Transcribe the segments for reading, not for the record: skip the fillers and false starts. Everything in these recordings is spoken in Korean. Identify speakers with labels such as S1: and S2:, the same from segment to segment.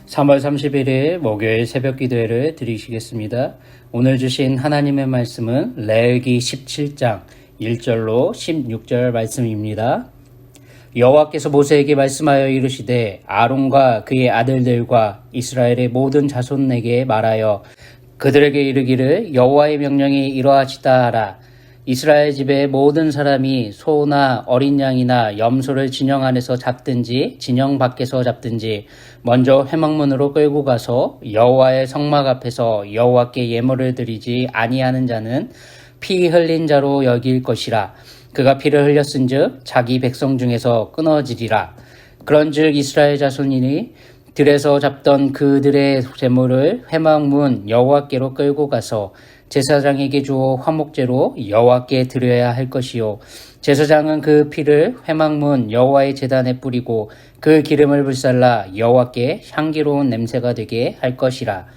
S1: 3월 31일 목요일 새벽 기도회를 드리시겠습니다. 오늘 주신 하나님의 말씀은 레위기 17장 1절로 16절 말씀입니다. 여호와께서 모세에게 말씀하여 이르시되 아론과 그의 아들들과 이스라엘의 모든 자손에게 말하여 그들에게 이르기를 여호와의 명령이 이러하시다 하라. 이스라엘 집의 모든 사람이 소나 어린 양이나 염소를 진영 안에서 잡든지 진영 밖에서 잡든지 먼저 회막문으로 끌고 가서 여호와의 성막 앞에서 여호와께 예물을 드리지 아니하는 자는 피 흘린 자로 여길 것이라. 그가 피를 흘렸은즉 자기 백성 중에서 끊어지리라. 그런즉 이스라엘 자손이니 들에서 잡던 그들의 제물을 회막문 여호와께로 끌고 가서 제사장에게 주어 화목제로 여호와께 드려야 할 것이요. 제사장은 그 피를 회막문 여호와의 제단에 뿌리고 그 기름을 불살라 여호와께 향기로운 냄새가 되게 할 것이라.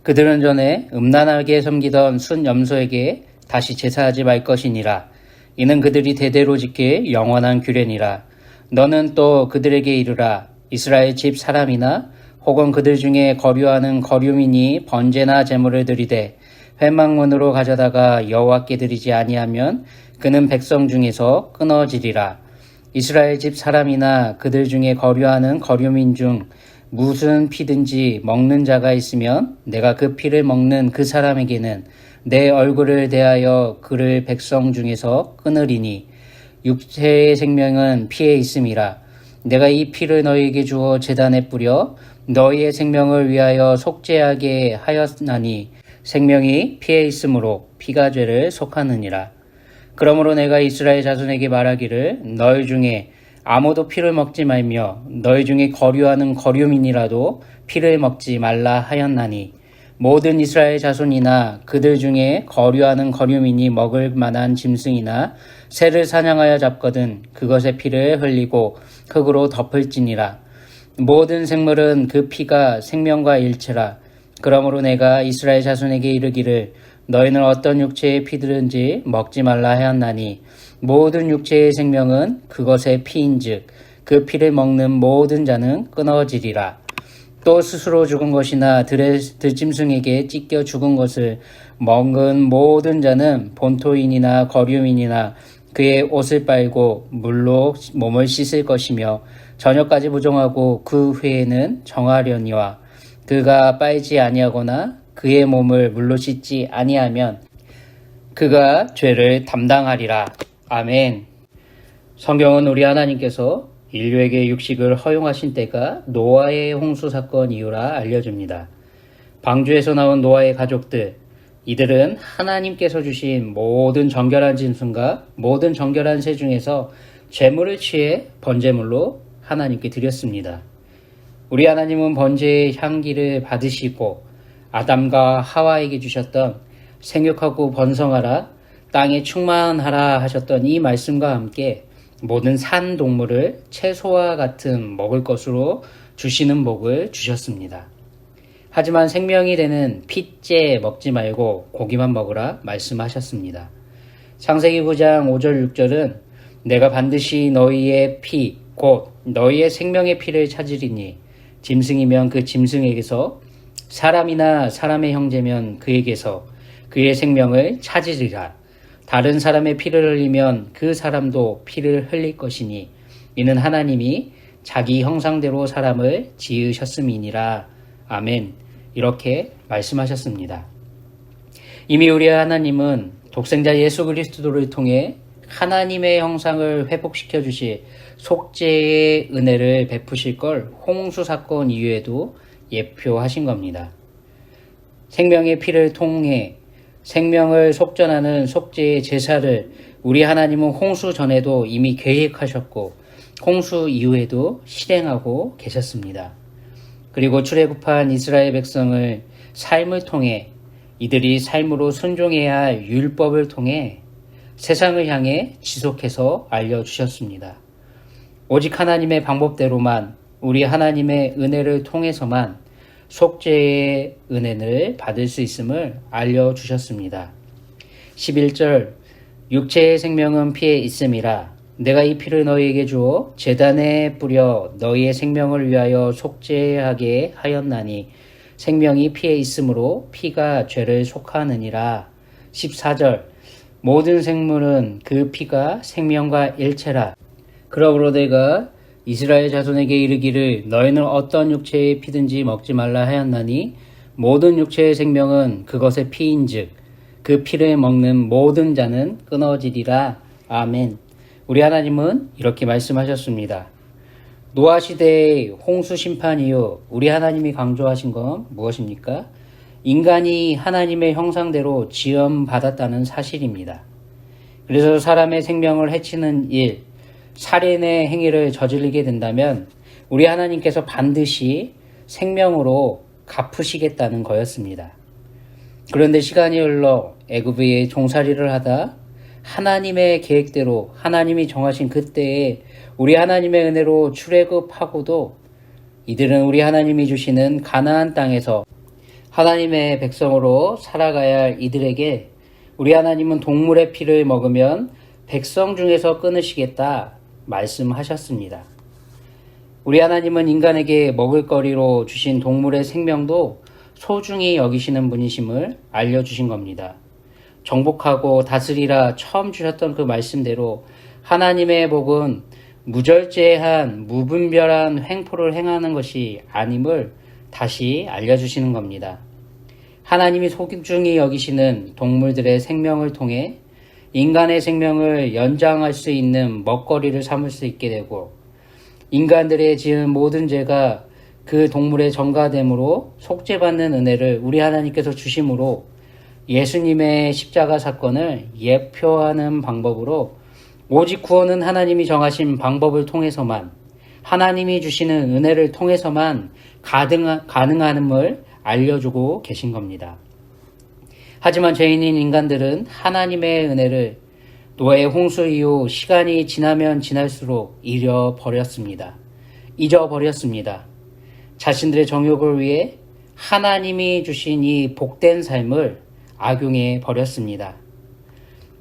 S1: 그들은 전에 음란하게 섬기던 순 염소에게 다시 제사하지 말 것이니라. 이는 그들이 대대로 지킬 영원한 규례니라. 너는 또 그들에게 이르라. 이스라엘 집 사람이나 혹은 그들 중에 거류하는 거류민이 번제나 제물을 드리되 회막문으로 가져다가 여호와께 드리지 아니하면 그는 백성 중에서 끊어지리라. 이스라엘 집 사람이나 그들 중에 거류하는 거류민 중 무슨 피든지 먹는 자가 있으면 내가 그 피를 먹는 그 사람에게는 내 얼굴을 대하여 그를 백성 중에서 끊으리니 육체의 생명은 피에 있음이라. 내가 이 피를 너희에게 주어 제단에 뿌려 너희의 생명을 위하여 속죄하게 하였나니 생명이 피에 있으므로 피가 죄를 속하느니라. 그러므로 내가 이스라엘 자손에게 말하기를 너희 중에 아무도 피를 먹지 말며 너희 중에 거류하는 거류민이라도 피를 먹지 말라 하였나니 모든 이스라엘 자손이나 그들 중에 거류하는 거류민이 먹을 만한 짐승이나 새를 사냥하여 잡거든 그것의 피를 흘리고 흙으로 덮을지니라. 모든 생물은 그 피가 생명과 일체라. 그러므로 내가 이스라엘 자손에게 이르기를 너희는 어떤 육체의 피든지 먹지 말라 하였나니 모든 육체의 생명은 그것의 피인즉 그 피를 먹는 모든 자는 끊어지리라. 또 스스로 죽은 것이나 들짐승에게 찢겨 죽은 것을 먹은 모든 자는 본토인이나 거류민이나 그의 옷을 빨고 물로 몸을 씻을 것이며 저녁까지 부정하고 그 후에는 정하려니와 그가 빨지 아니하거나 그의 몸을 물로 씻지 아니하면 그가 죄를 담당하리라. 아멘. 성경은 우리 하나님께서 인류에게 육식을 허용하신 때가 노아의 홍수 사건 이후라 알려줍니다. 방주에서 나온 노아의 가족들, 이들은 하나님께서 주신 모든 정결한 짐승과 모든 정결한 새 중에서 제물을 취해 번제물로 하나님께 드렸습니다. 우리 하나님은 번제의 향기를 받으시고 아담과 하와에게 주셨던 생육하고 번성하라 땅에 충만하라 하셨던 이 말씀과 함께 모든 산 동물을 채소와 같은 먹을 것으로 주시는 복을 주셨습니다. 하지만 생명이 되는 핏째 먹지 말고 고기만 먹으라 말씀하셨습니다. 창세기 9장 5절 6절은 내가 반드시 너희의 피 곧 너희의 생명의 피를 찾으리니 짐승이면 그 짐승에게서 사람이나 사람의 형제면 그에게서 그의 생명을 찾으리라. 다른 사람의 피를 흘리면 그 사람도 피를 흘릴 것이니 이는 하나님이 자기 형상대로 사람을 지으셨음이니라. 아멘. 이렇게 말씀하셨습니다. 이미 우리 하나님은 독생자 예수 그리스도를 통해 하나님의 형상을 회복시켜 주실 속죄의 은혜를 베푸실 걸 홍수 사건 이후에도 예표하신 겁니다. 생명의 피를 통해 생명을 속전하는 속죄의 제사를 우리 하나님은 홍수 전에도 이미 계획하셨고 홍수 이후에도 실행하고 계셨습니다. 그리고 출애굽한 이스라엘 백성을 삶을 통해 이들이 삶으로 순종해야 할 율법을 통해 세상을 향해 지속해서 알려주셨습니다. 오직 하나님의 방법대로만 우리 하나님의 은혜를 통해서만 속죄의 은혜를 받을 수 있음을 알려주셨습니다. 11절 육체의 생명은 피에 있음이라 내가 이 피를 너희에게 주어 제단에 뿌려 너희의 생명을 위하여 속죄하게 하였나니 생명이 피에 있으므로 피가 죄를 속하느니라. 14절 모든 생물은 그 피가 생명과 일체라. 그러므로 내가 이스라엘 자손에게 이르기를 너희는 어떤 육체의 피든지 먹지 말라 하였나니 모든 육체의 생명은 그것의 피인즉 그 피를 먹는 모든 자는 끊어지리라. 아멘. 우리 하나님은 이렇게 말씀하셨습니다. 노아 시대의 홍수 심판 이후 우리 하나님이 강조하신 건 무엇입니까? 인간이 하나님의 형상대로 지음받았다는 사실입니다. 그래서 사람의 생명을 해치는 일, 살인의 행위를 저지르게 된다면 우리 하나님께서 반드시 생명으로 갚으시겠다는 거였습니다. 그런데 시간이 흘러 애굽의 종살이를 하다 하나님의 계획대로 하나님이 정하신 그때에 우리 하나님의 은혜로 출애굽하고도 이들은 우리 하나님이 주시는 가나안 땅에서 하나님의 백성으로 살아가야 할 이들에게 우리 하나님은 동물의 피를 먹으면 백성 중에서 끊으시겠다 말씀하셨습니다. 우리 하나님은 인간에게 먹을거리로 주신 동물의 생명도 소중히 여기시는 분이심을 알려주신 겁니다. 정복하고 다스리라 처음 주셨던 그 말씀대로 하나님의 복은 무절제한 무분별한 횡포를 행하는 것이 아님을 다시 알려주시는 겁니다. 하나님이 소중히 여기시는 동물들의 생명을 통해 인간의 생명을 연장할 수 있는 먹거리를 삼을 수 있게 되고 인간들의 지은 모든 죄가 그 동물의 전가됨으로 속죄받는 은혜를 우리 하나님께서 주심으로 예수님의 십자가 사건을 예표하는 방법으로 오직 구원은 하나님이 정하신 방법을 통해서만 하나님이 주시는 은혜를 통해서만 가능함을 알려주고 계신 겁니다. 하지만 죄인인 인간들은 하나님의 은혜를 노아의 홍수 이후 시간이 지나면 지날수록 잊어버렸습니다. 자신들의 정욕을 위해 하나님이 주신 이 복된 삶을 악용해 버렸습니다.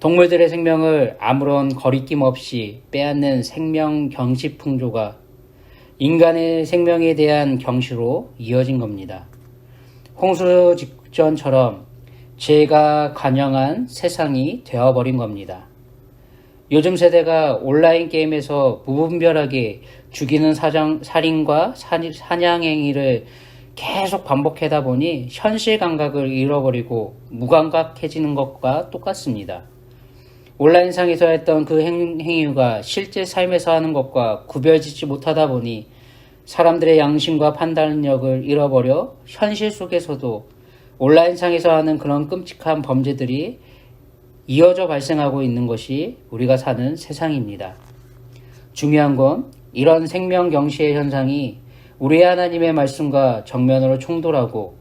S1: 동물들의 생명을 아무런 거리낌 없이 빼앗는 생명 경시 풍조가 인간의 생명에 대한 경시로 이어진 겁니다. 홍수 직전처럼 죄가 관영한 세상이 되어버린 겁니다. 요즘 세대가 온라인 게임에서 무분별하게 죽이는 살인과 사냥 행위를 계속 반복하다 보니 현실 감각을 잃어버리고 무감각해지는 것과 똑같습니다. 온라인상에서 했던 그 행위가 실제 삶에서 하는 것과 구별짓지 못하다 보니 사람들의 양심과 판단력을 잃어버려 현실 속에서도 온라인상에서 하는 그런 끔찍한 범죄들이 이어져 발생하고 있는 것이 우리가 사는 세상입니다. 중요한 건 이런 생명 경시의 현상이 우리 하나님의 말씀과 정면으로 충돌하고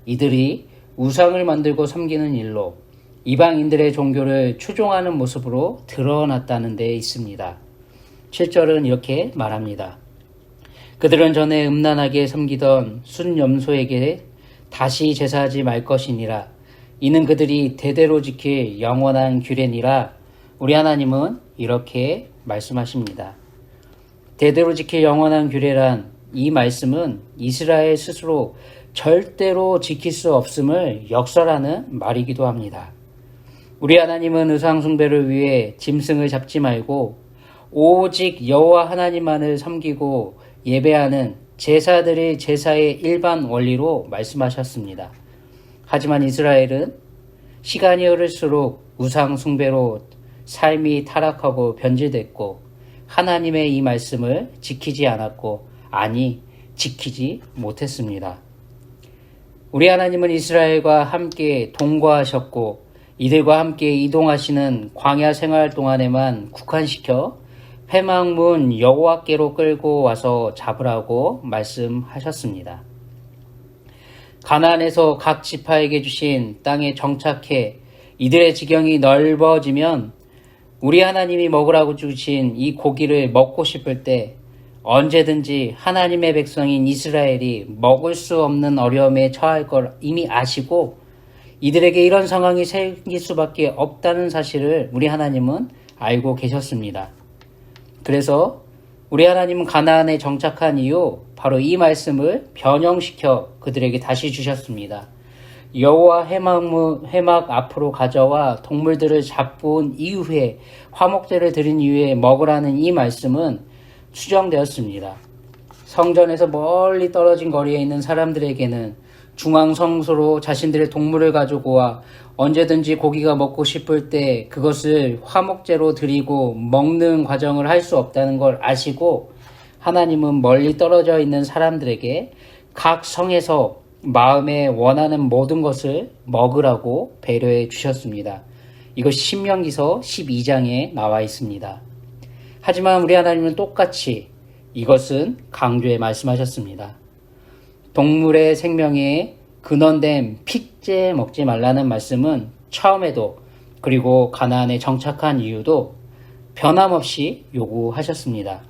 S1: 이들이 우상을 만들고 섬기는 일로 이방인들의 종교를 추종하는 모습으로 드러났다는 데 있습니다. 7절은 이렇게 말합니다. 그들은 전에 음란하게 섬기던 순염소에게 다시 제사하지 말 것이니라. 이는 그들이 대대로 지킬 영원한 규례니라. 우리 하나님은 이렇게 말씀하십니다. 대대로 지킬 영원한 규례란 이 말씀은 이스라엘 스스로 절대로 지킬 수 없음을 역설하는 말이기도 합니다. 우리 하나님은 의상 숭배를 위해 짐승을 잡지 말고 오직 여호와 하나님만을 섬기고 예배하는 제사들의 제사의 일반 원리로 말씀하셨습니다. 하지만 이스라엘은 시간이 흐를수록 우상 숭배로 삶이 타락하고 변질됐고 하나님의 이 말씀을 지키지 않았고 지키지 못했습니다. 우리 하나님은 이스라엘과 함께 동거하셨고 이들과 함께 이동하시는 광야 생활 동안에만 국한시켜 회막문 여호와께로 끌고 와서 잡으라고 말씀하셨습니다. 가나안에서 각 지파에게 주신 땅에 정착해 이들의 지경이 넓어지면 우리 하나님이 먹으라고 주신 이 고기를 먹고 싶을 때 언제든지 하나님의 백성인 이스라엘이 먹을 수 없는 어려움에 처할 걸 이미 아시고 이들에게 이런 상황이 생길 수밖에 없다는 사실을 우리 하나님은 알고 계셨습니다. 그래서 우리 하나님은 가나안에 정착한 이후 바로 이 말씀을 변형시켜 그들에게 다시 주셨습니다. 여호와 회막 앞으로 가져와 동물들을 잡고 이후에 화목제를 드린 이후에 먹으라는 이 말씀은 수정되었습니다. 성전에서 멀리 떨어진 거리에 있는 사람들에게는 중앙 성소로 자신들의 동물을 가지고 와 언제든지 고기가 먹고 싶을 때 그것을 화목제로 드리고 먹는 과정을 할 수 없다는 걸 아시고 하나님은 멀리 떨어져 있는 사람들에게 각 성에서 마음에 원하는 모든 것을 먹으라고 배려해 주셨습니다. 이것이 신명기서 12장에 나와 있습니다. 하지만 우리 하나님은 똑같이 이것은 강조해 말씀하셨습니다. 동물의 생명에 근원된 픽제 먹지 말라는 말씀은 처음에도 그리고 가나안에 정착한 이유도 변함없이 요구하셨습니다.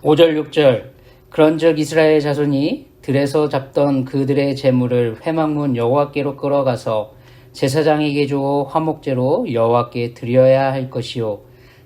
S1: 5절 6절 그런즉 이스라엘 자손이 들에서 잡던 그들의 재물을 회막문 여호와께로 끌어가서 제사장에게 주어 화목제로 여호와께 드려야 할 것이요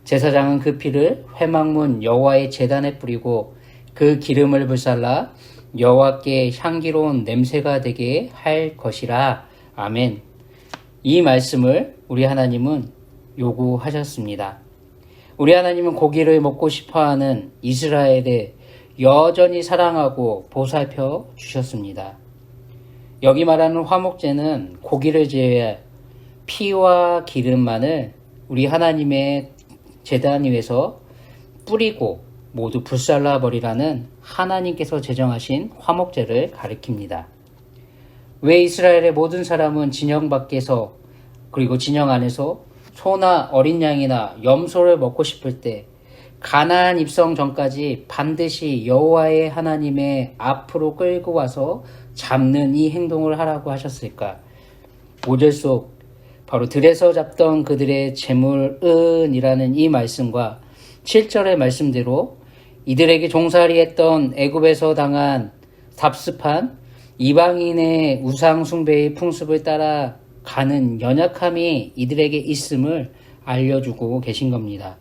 S1: 제사장은 그 피를 회막문 여호와의 제단에 뿌리고 그 기름을 불살라 여호와께 향기로운 냄새가 되게 할 것이라. 아멘. 이 말씀을 우리 하나님은 요구하셨습니다. 우리 하나님은 고기를 먹고 싶어하는 이스라엘에 여전히 사랑하고 보살펴 주셨습니다. 여기 말하는 화목제는 고기를 제외한 피와 기름만을 우리 하나님의 제단 위에서 뿌리고 모두 불살라 버리라는 하나님께서 제정하신 화목제를 가리킵니다. 왜 이스라엘의 모든 사람은 진영 밖에서 그리고 진영 안에서 소나 어린 양이나 염소를 먹고 싶을 때 가나안 입성 전까지 반드시 여호와의 하나님의 앞으로 끌고 와서 잡는 이 행동을 하라고 하셨을까? 5절 속 바로 들에서 잡던 그들의 재물은이라는 이 말씀과 7절의 말씀대로 이들에게 종살이했던 애굽에서 당한 답습한 이방인의 우상 숭배의 풍습을 따라 가는 연약함이 이들에게 있음을 알려주고 계신 겁니다.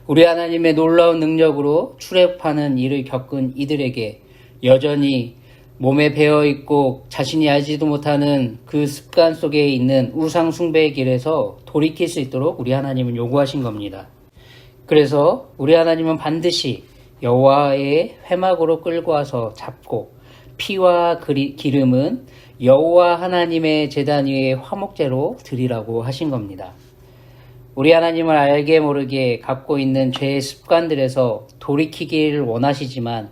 S1: 우리 하나님의 놀라운 능력으로 출애굽하는 일을 겪은 이들에게 여전히 몸에 배어있고 자신이 알지도 못하는 그 습관 속에 있는 우상 숭배의 길에서 돌이킬 수 있도록 우리 하나님은 요구하신 겁니다. 그래서 우리 하나님은 반드시 여호와의 회막으로 끌고 와서 잡고 피와 기름은 여호와 하나님의 제단 위에 화목제로 드리라고 하신 겁니다. 우리 하나님을 알게 모르게 갖고 있는 죄의 습관들에서 돌이키기를 원하시지만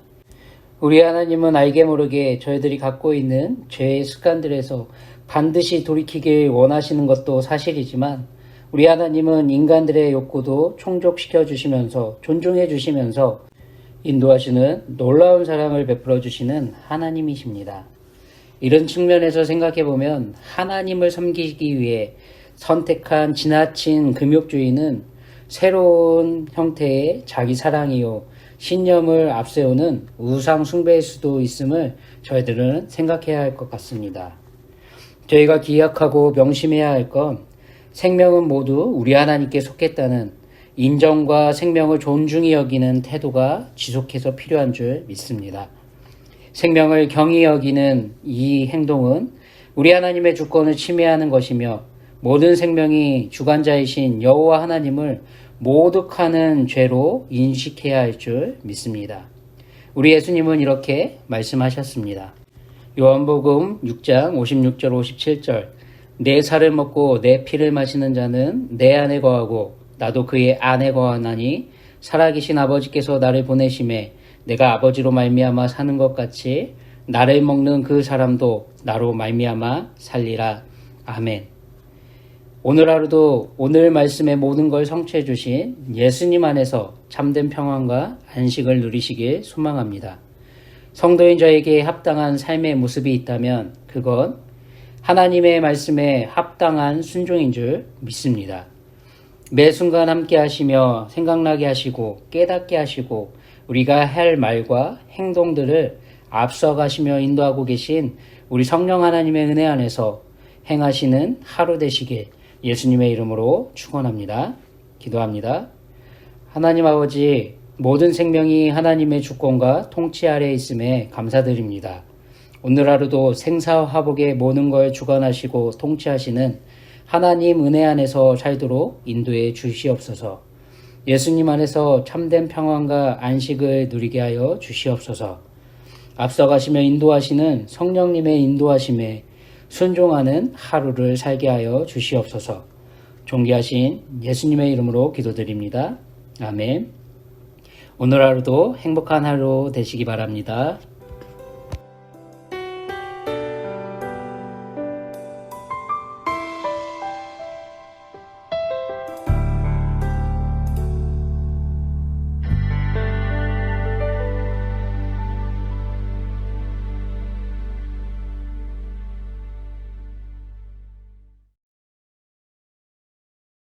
S1: 우리 하나님은 알게 모르게 저희들이 갖고 있는 죄의 습관들에서 반드시 돌이키길 원하시는 것도 사실이지만 우리 하나님은 인간들의 욕구도 충족시켜 주시면서 존중해 주시면서 인도하시는 놀라운 사랑을 베풀어 주시는 하나님이십니다. 이런 측면에서 생각해 보면 하나님을 섬기기 위해 선택한 지나친 금욕주의는 새로운 형태의 자기 사랑이요 신념을 앞세우는 우상 숭배일 수도 있음을 저희들은 생각해야 할 것 같습니다. 저희가 기억하고 명심해야 할 건 생명은 모두 우리 하나님께 속했다는 인정과 생명을 존중히 여기는 태도가 지속해서 필요한 줄 믿습니다. 생명을 경히 여기는 이 행동은 우리 하나님의 주권을 침해하는 것이며 모든 생명이 주관자이신 여호와 하나님을 모독하는 죄로 인식해야 할 줄 믿습니다. 우리 예수님은 이렇게 말씀하셨습니다. 요한복음 6장 56절 57절 내 살을 먹고 내 피를 마시는 자는 내 안에 거하고 나도 그의 안에 거하나니 살아계신 아버지께서 나를 보내심에 내가 아버지로 말미암아 사는 것 같이 나를 먹는 그 사람도 나로 말미암아 살리라. 아멘. 오늘 하루도 오늘 말씀의 모든 걸 성취해 주신 예수님 안에서 참된 평안과 안식을 누리시길 소망합니다. 성도인 저에게 합당한 삶의 모습이 있다면 그건 하나님의 말씀에 합당한 순종인 줄 믿습니다. 매 순간 함께 하시며 생각나게 하시고 깨닫게 하시고 우리가 할 말과 행동들을 앞서가시며 인도하고 계신 우리 성령 하나님의 은혜 안에서 행하시는 하루 되시길 예수님의 이름으로 축원합니다. 기도합니다. 하나님 아버지, 모든 생명이 하나님의 주권과 통치 아래에 있음에 감사드립니다. 오늘 하루도 생사화복의 모든 걸 주관하시고 통치하시는 하나님 은혜 안에서 살도록 인도해 주시옵소서. 예수님 안에서 참된 평안과 안식을 누리게 하여 주시옵소서. 앞서가시며 인도하시는 성령님의 인도하심에 순종하는 하루를 살게 하여 주시옵소서. 존귀하신 예수님의 이름으로 기도드립니다. 아멘. 오늘 하루도 행복한 하루 되시기 바랍니다.